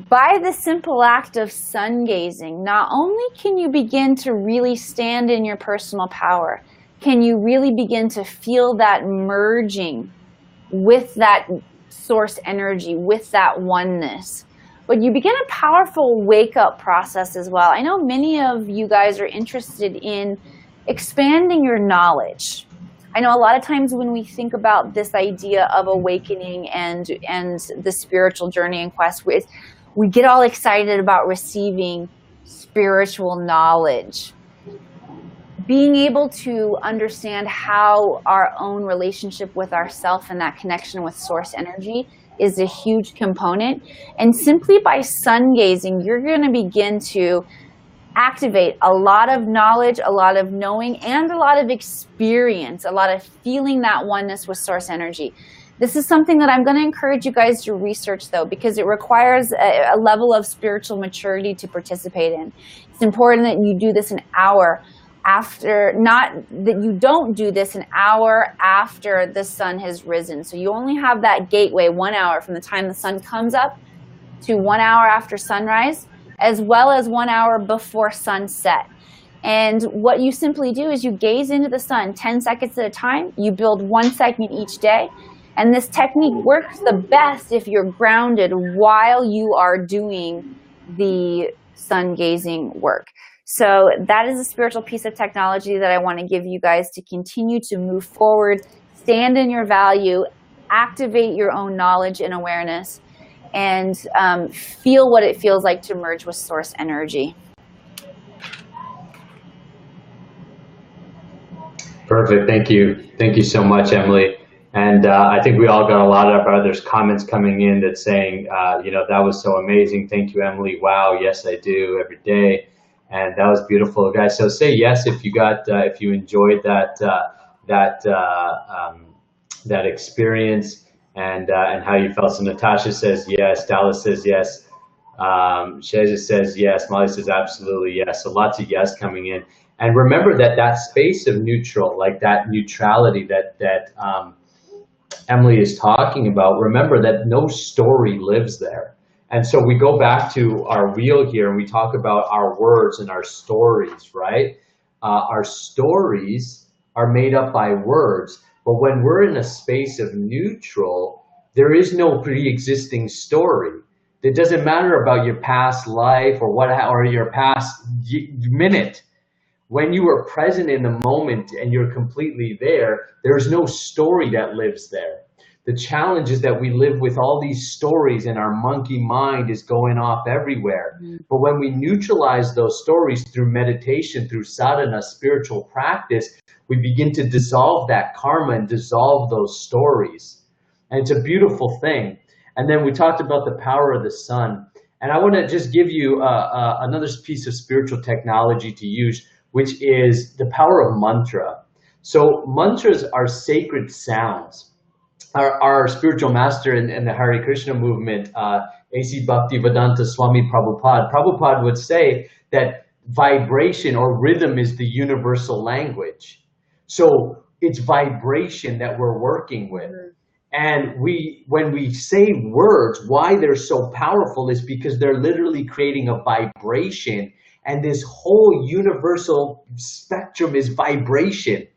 By the simple act of sun gazing, not only can you begin to really stand in your personal power, can you really begin to feel that merging with that source energy, with that oneness. But you begin a powerful wake-up process as well. I know many of you guys are interested in expanding your knowledge. I know a lot of times when we think about this idea of awakening and the spiritual journey and quest, we get all excited about receiving spiritual knowledge. Being able to understand how our own relationship with ourself and that connection with source energy is a huge component. And simply by sun gazing, you're going to begin to activate a lot of knowledge, a lot of knowing, and a lot of experience, a lot of feeling that oneness with source energy. This is something that I'm going to encourage you guys to research, though, because it requires a level of spiritual maturity to participate in. It's important that you do this an hour after, not that you don't do this an hour after the sun has risen. So you only have that gateway 1 hour from the time the sun comes up to 1 hour after sunrise, as well as 1 hour before sunset. And what you simply do is you gaze into the sun 10 seconds at a time. You build 1 second each day. And this technique works the best if you're grounded while you are doing the sun gazing work. So that is a spiritual piece of technology that I want to give you guys to continue to move forward, stand in your value, activate your own knowledge and awareness, and feel what it feels like to merge with source energy. Perfect. Thank you. Thank you so much, Emily. And I think we all got a lot of others comments coming in that saying, you know, that was so amazing. Thank you, Emily. Wow. Yes, I do every day. And that was beautiful, guys. So say yes if you got, if you enjoyed that experience and how you felt. So Natasha says yes. Dallas says yes. Sheza says yes. Molly says absolutely yes. So lots of yes coming in. And remember that space of neutral, like that neutrality that Emily is talking about, remember that no story lives there. And so we go back to our wheel here and we talk about our words and our stories, right? Our stories are made up by words, but when we're in a space of neutral, there is no pre-existing story. It doesn't matter about your past life or or your past minute. When you are present in the moment and you're completely there, there's no story that lives there. The challenge is that we live with all these stories and our monkey mind is going off everywhere. But when we neutralize those stories through meditation, through sadhana, spiritual practice, we begin to dissolve that karma and dissolve those stories. And it's a beautiful thing. And then we talked about the power of the sun. And I want to just give you another piece of spiritual technology to use, which is the power of mantra. So mantras are sacred sounds. Our spiritual master in the Hare Krishna movement, A.C. Bhaktivedanta Swami Prabhupada would say that vibration or rhythm is the universal language. So it's vibration that we're working with. And when we say words, why they're so powerful is because they're literally creating a vibration. And this whole universal spectrum is vibration.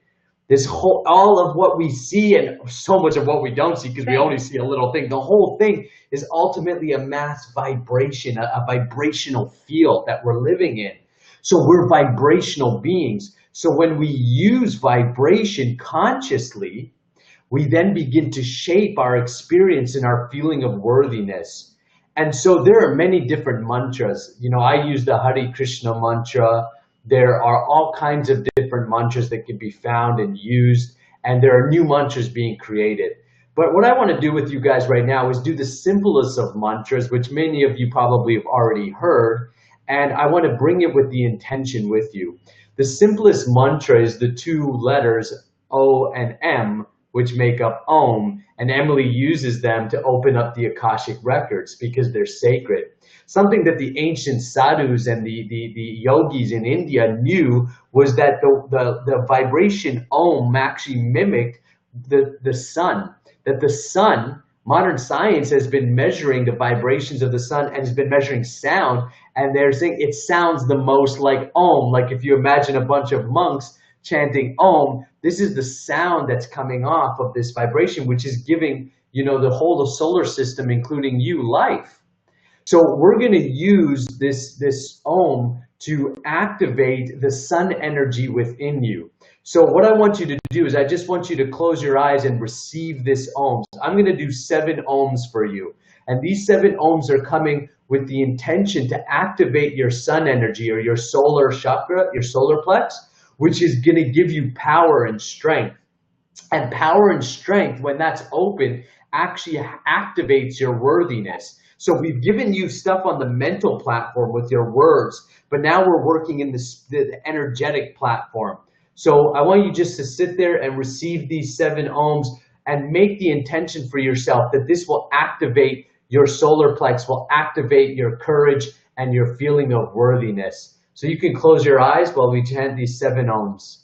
This whole, all of what we see and so much of what we don't see because we only see a little thing. The whole thing is ultimately a mass vibration, a vibrational field that we're living in. So we're vibrational beings. So when we use vibration consciously, we then begin to shape our experience and our feeling of worthiness. And so there are many different mantras. You know, I use the Hare Krishna mantra. There are all kinds of different mantras that can be found and used, and there are new mantras being created. But what I want to do with you guys right now is do the simplest of mantras, which many of you probably have already heard, and I want to bring it with the intention with you. The simplest mantra is the two letters O and M, which make up Om, and Emily uses them to open up the Akashic Records because they're sacred. Something that the ancient sadhus and the yogis in India knew was that the vibration Om actually mimicked the sun. That the sun, modern science has been measuring the vibrations of the sun and has been measuring sound, and they're saying it sounds the most like Om. Like if you imagine a bunch of monks chanting Om, this is the sound that's coming off of this vibration, which is giving, you know, the whole solar system, including you, life. So we're going to use this Om to activate the sun energy within you. So what I want you to do is I just want you to close your eyes and receive this Om. I'm going to do 7 Oms for you. And these 7 Oms are coming with the intention to activate your sun energy or your solar chakra, your solar plex, which is going to give you power and strength. And power and strength, when that's open, actually activates your worthiness. So we've given you stuff on the mental platform with your words, but now we're working in the energetic platform. So I want you just to sit there and receive these 7 Oms and make the intention for yourself that this will activate your solar plex, will activate your courage and your feeling of worthiness. So you can close your eyes while we chant these 7 Oms.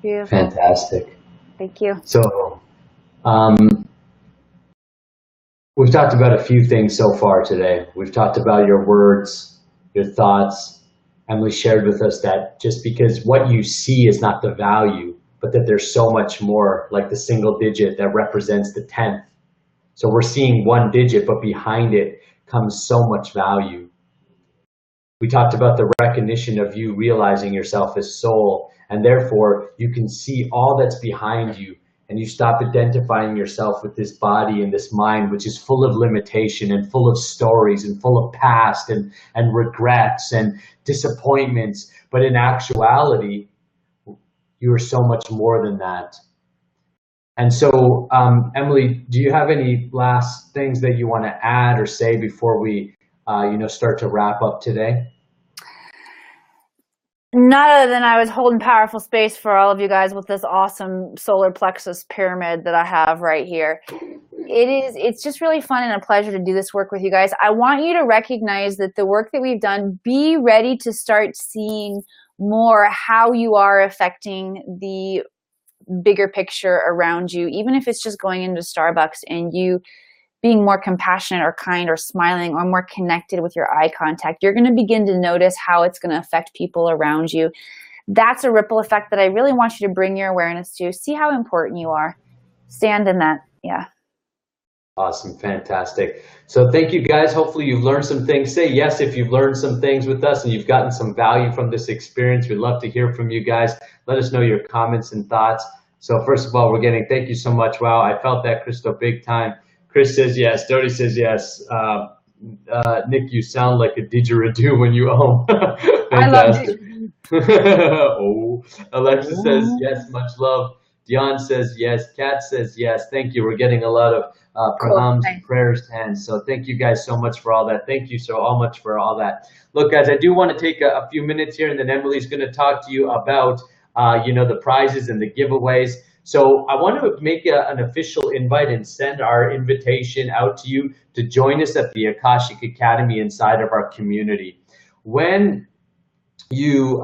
Beautiful. Fantastic. Thank you. So, we've talked about a few things so far today. We've talked about your words, your thoughts. Emily shared with us that just because what you see is not the value, but that there's so much more, like the single digit that represents the 10th. So we're seeing one digit, but behind it comes so much value. We talked about the recognition of you realizing yourself as soul, and therefore you can see all that's behind you, and you stop identifying yourself with this body and this mind, which is full of limitation and full of stories and full of past and regrets and disappointments. But in actuality, you are so much more than that. And so, Emily, do you have any last things that you want to add or say before we, start to wrap up today? Not other than I was holding powerful space for all of you guys with this awesome solar plexus pyramid that I have right here. It's just really fun and a pleasure to do this work with you guys. I want you to recognize that the work that we've done, be ready to start seeing more how you are affecting the bigger picture around you, even if it's just going into Starbucks and you being more compassionate or kind or smiling or more connected with your eye contact. You're going to begin to notice how it's going to affect people around you. That's a ripple effect that I really want you to bring your awareness to. See how important you are. Stand in that. Yeah. Awesome. Fantastic. So thank you guys. Hopefully you've learned some things. Say yes if you've learned some things with us and you've gotten some value from this experience. We'd love to hear from you guys. Let us know your comments and thoughts. So first of all, thank you so much. Wow, I felt that, Crystal, big time. Chris says yes. Dodie says yes. Nick, you sound like a didgeridoo when you own. Fantastic. Oh, Alexa says yes. Much love. Dion says yes. Kat says yes. Thank you. We're getting a lot of pranams and prayers and so thank you guys so much for all that. Thank you so much for all that. Look, guys, I do want to take a few minutes here, and then Emily's going to talk to you about the prizes and the giveaways. So I want to make an official invite and send our invitation out to you to join us at the Akashic Academy inside of our community. When you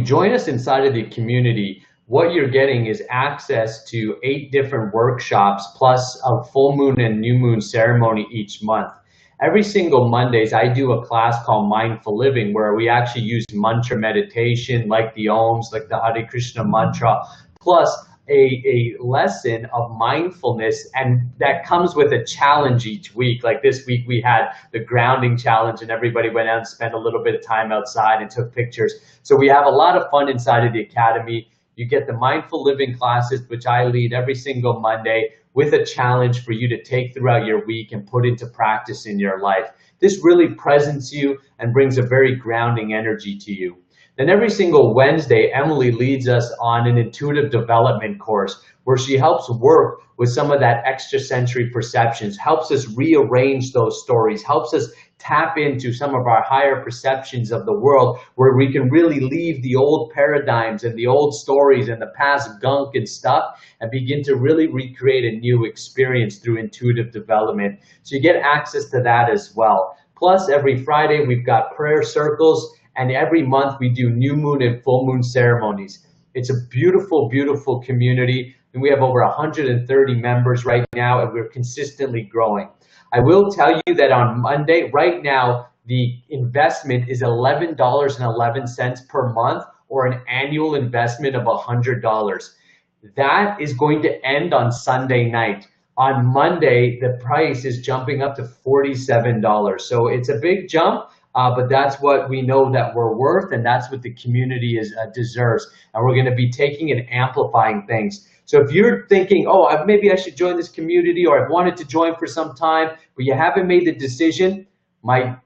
join us inside of the community, what you're getting is access to 8 different workshops plus a full moon and new moon ceremony each month. Every single Mondays, I do a class called Mindful Living, where we actually use mantra meditation, like the Ohms, like the Hare Krishna mantra, plus a lesson of mindfulness, and that comes with a challenge each week. Like this week we had the grounding challenge, and everybody went out and spent a little bit of time outside and took pictures. So we have a lot of fun inside of the Academy. You get the Mindful Living classes, which I lead every single Monday, with a challenge for you to take throughout your week and put into practice in your life. This really presents you and brings a very grounding energy to you. Then every single Wednesday, Emily leads us on an intuitive development course where she helps work with some of that extrasensory perceptions, helps us rearrange those stories, helps us tap into some of our higher perceptions of the world, where we can really leave the old paradigms and the old stories and the past gunk and stuff and begin to really recreate a new experience through intuitive development. So you get access to that as well. Plus, every Friday, we've got prayer circles, and every month we do new moon and full moon ceremonies. It's a beautiful, beautiful community, and we have over 130 members right now, and we're consistently growing. I will tell you that on Monday, right now, the investment is $11.11 per month, or an annual investment of $100. That is going to end on Sunday night. On Monday, the price is jumping up to $47. So it's a big jump, but that's what we know that we're worth, and that's what the community deserves. And we're going to be taking and amplifying things. So if you're thinking, oh, maybe I should join this community, or I've wanted to join for some time, but you haven't made the decision, my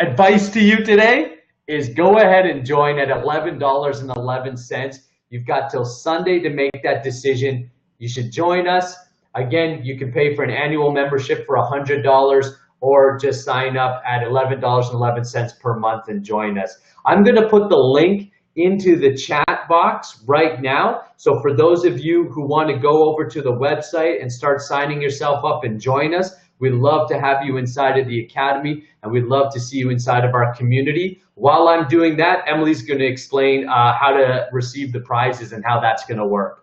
advice to you today is go ahead and join at $11.11. You've got till Sunday to make that decision. You should join us. Again, you can pay for an annual membership for $100, or just sign up at $11.11 per month and join us. I'm going to put the link into the chat box right now. So for those of you who want to go over to the website and start signing yourself up and join us, We'd love to have you inside of the Academy, and we'd love to see you inside of our community. While I'm doing that, Emily's going to explain how to receive the prizes and how that's going to work.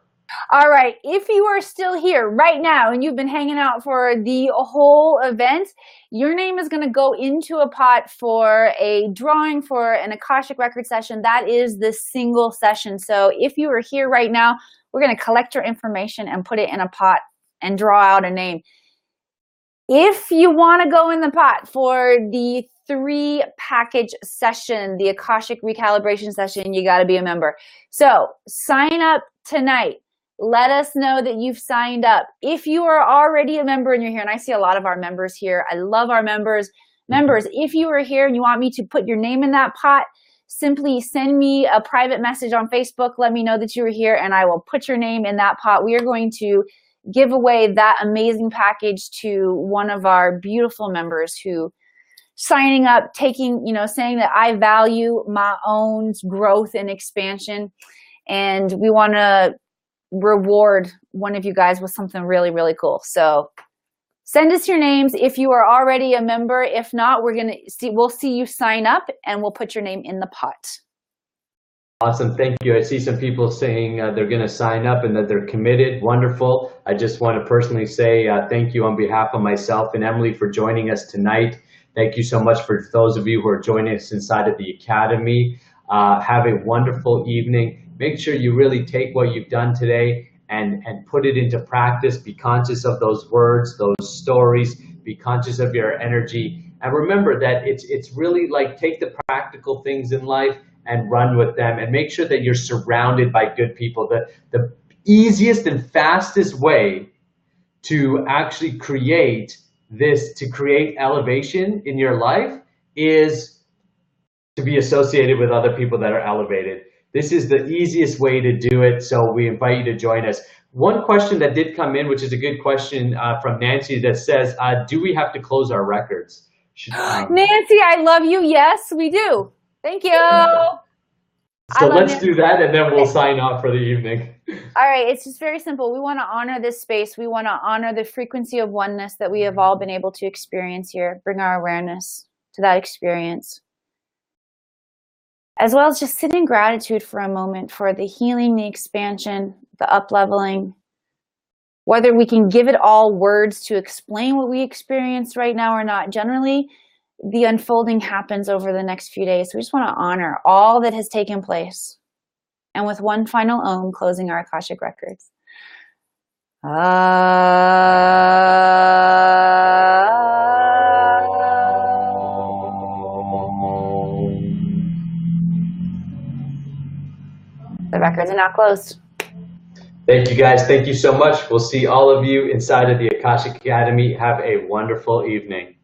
All right, if you are still here right now and you've been hanging out for the whole event, your name is going to go into a pot for a drawing for an Akashic Record session. That is the single session. So if you are here right now, we're going to collect your information and put it in a pot and draw out a name. If you want to go in the pot for the 3-package session, the Akashic recalibration session, you got to be a member. So sign up tonight. Let us know that you've signed up. If you are already a member and you're here, and I see a lot of our members here. I love our members. Members, if you are here and you want me to put your name in that pot, simply send me a private message on Facebook. Let me know that you are here and I will put your name in that pot. We are going to give away that amazing package to one of our beautiful members who signing up, taking, saying that I value my own growth and expansion. And we want to reward one of you guys with something really, really cool. So send us your names if you are already a member. If not, we'll see you sign up and we'll put your name in the pot. Awesome. Thank you. I see some people saying they're going to sign up and that they're committed. Wonderful. I just want to personally say thank you on behalf of myself and Emily for joining us tonight. Thank you so much for those of you who are joining us inside of the Academy. Have a wonderful evening. Make sure you really take what you've done today and put it into practice. Be conscious of those words, those stories. Be conscious of your energy. And remember that it's really like take the practical things in life and run with them, and make sure that you're surrounded by good people. The easiest and fastest way to actually create elevation in your life is to be associated with other people that are elevated. This is the easiest way to do it, so we invite you to join us. One question that did come in, which is a good question from Nancy, that says, do we have to close our records? Nancy, I love you. Yes, we do. Thank you. So let's do that, and then we'll sign off for the evening. All right, it's just very simple. We want to honor this space. We want to honor the frequency of oneness that we have all been able to experience here. Bring our awareness to that experience. As well as just sit in gratitude for a moment for the healing, the expansion, the up-leveling. Whether we can give it all words to explain what we experience right now or not, generally, the unfolding happens over the next few days. So we just want to honor all that has taken place. And with one final Om, closing our Akashic Records. The records are now closed. Thank you guys. Thank you so much. We'll see all of you inside of the Akashic Academy. Have a wonderful evening.